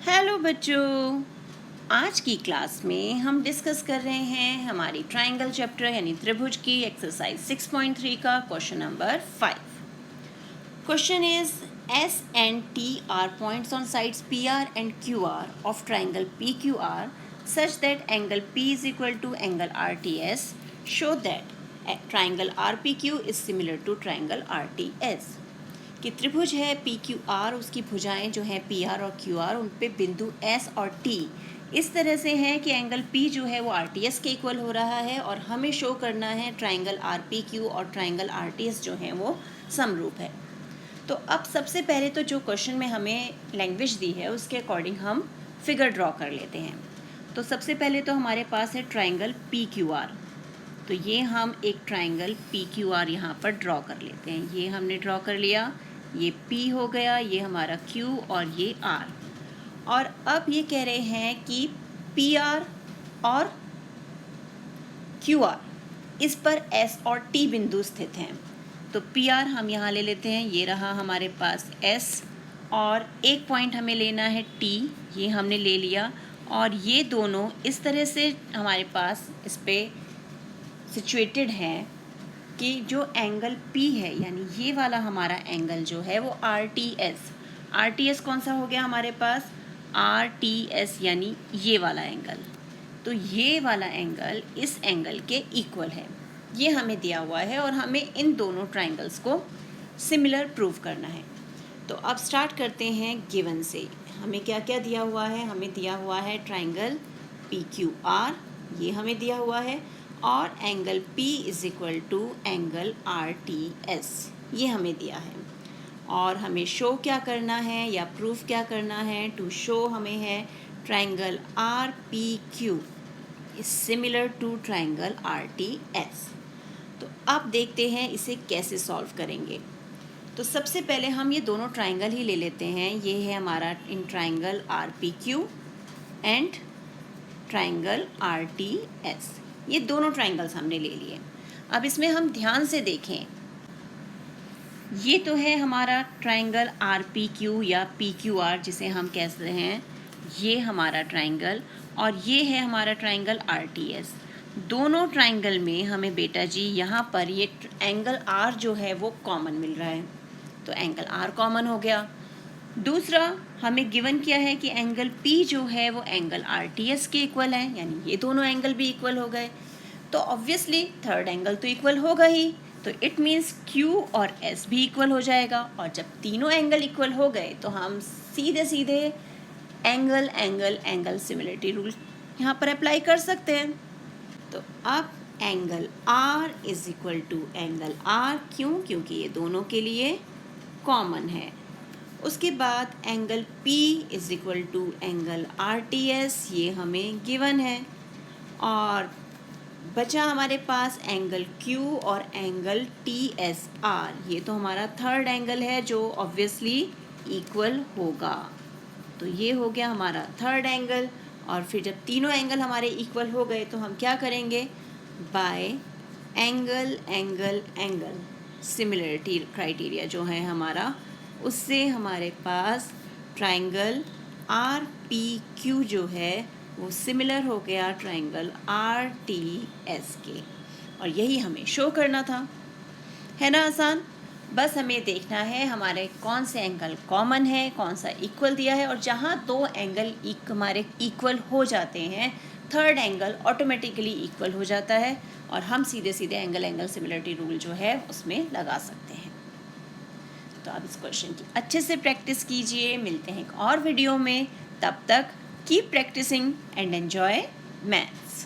Hello बच्चों, आज की क्लास में हम डिस्कस कर रहे हैं हमारी ट्रायंगल चैप्टर यानी त्रिभुज की एक्सरसाइज 6.3 का question number 5। Question is S and T are points on sides P R and Q R of triangle P Q R such that angle P is equal to angle R T S. Show that triangle R P Q is similar to triangle R T S. कि त्रिभुज है P Q are, उसकी भुजाएं जो हैं P R और Q R, उन पे बिंदु एस और टी इस तरह से हैं कि एंगल पी जो है वो आर टी एस के इक्वल हो रहा है और हमें शो करना है ट्राइंगल आर पी क्यू और ट्राइंगल आर टी एस जो हैं वो समरूप है। तो अब सबसे पहले तो जो क्वेश्चन में हमें लैंग्वेज दी है उसके अकॉर्डिंग हम फिगर ड्रॉ कर लेते हैं। तो सबसे पहले तो हमारे पास है ट्राइंगल पी क्यू आर। तो ये हम एक ट्राइंगल पी क्यू आर यहाँ पर ड्रॉ कर लेते हैं। ये हमने ड्रॉ कर लिया, ये P हो गया, ये हमारा Q और ये R। और अब ये कह रहे हैं कि PR और QR इस पर S और T बिंदु स्थित हैं। तो PR हम यहाँ ले लेते हैं, ये रहा हमारे पास S और एक पॉइंट हमें लेना है T, ये हमने ले लिया। और ये दोनों इस तरह से हमारे पास इस पे सिचुएटेड हैं कि जो एंगल P है यानी ये वाला हमारा एंगल जो है वो आर टी एस कौन सा हो गया हमारे पास, आर टी एस यानी ये वाला एंगल। तो ये वाला एंगल इस एंगल के इक्वल है, ये हमें दिया हुआ है और हमें इन दोनों ट्राइंगल्स को सिमिलर प्रूव करना है। तो अब स्टार्ट करते हैं गिवन से। हमें क्या क्या दिया हुआ है, हमें दिया हुआ है ट्राइंगल पी क्यू आर, ये हमें दिया हुआ है, और angle P is equal to angle R T S, ये हमें दिया है। और हमें शो क्या करना है या प्रूफ क्या करना है, टू शो हमें है triangle R P Q is similar to triangle R T S. तो अब देखते हैं इसे कैसे सॉल्व करेंगे। तो सबसे पहले हम ये दोनों ट्राइंगल ही ले लेते हैं। ये है हमारा in triangle R P Q and triangle R T S, ये दोनों ट्राइंगल्स हमने ले लिए। अब इसमें हम ध्यान से देखें, ये तो है हमारा ट्राइंगल आर पी क्यू या पी क्यू आर जिसे हम कहते हैं, ये हमारा ट्राइंगल, और ये है हमारा ट्राइंगल आर टी एस। दोनों ट्राइंगल में हमें बेटा जी यहाँ पर ये एंगल आर जो है वो कॉमन मिल रहा है, तो एंगल आर कॉमन हो गया। दूसरा हमें गिवन किया है कि एंगल P जो है वो एंगल आर टी एस के इक्वल है, यानी ये दोनों एंगल भी इक्वल हो गए। तो ऑब्वियसली थर्ड एंगल तो इक्वल होगा ही, तो इट मीन्स Q और S भी इक्वल हो जाएगा। और जब तीनों एंगल इक्वल हो गए तो हम सीधे सीधे angle angle angle similarity rule यहाँ पर अप्लाई कर सकते हैं। तो अब angle R is equal to angle R, क्यों? क्योंकि ये दोनों के लिए कॉमन है। उसके बाद angle P is equal to angle R T S, ये हमें गिवन है। और बचा हमारे पास एंगल Q और एंगल टी एस आर, ये तो हमारा थर्ड एंगल है जो ऑब्वियसली इक्वल होगा। तो ये हो गया हमारा थर्ड एंगल। और फिर जब तीनों एंगल हमारे इक्वल हो गए तो हम क्या करेंगे, bye angle angle angle similarity criteria जो है हमारा, उससे हमारे पास ट्राइंगल आर पी क्यू जो है वो सिमिलर हो गया ट्राइंगल आर टी एस के। और यही हमें शो करना था, है ना आसान। बस हमें देखना है हमारे कौन से एंगल कॉमन है, कौन सा इक्वल दिया है, और जहाँ दो एंगल हमारे इक्वल हो जाते हैं थर्ड एंगल ऑटोमेटिकली इक्वल हो जाता है और हम सीधे सीधे एंगल एंगल सिमिलरिटी रूल जो है उसमें लगा सकते हैं। तो आप इस क्वेश्चन की अच्छे से प्रैक्टिस कीजिए। मिलते हैं एक और वीडियो में, तब तक keep practising and enjoy maths.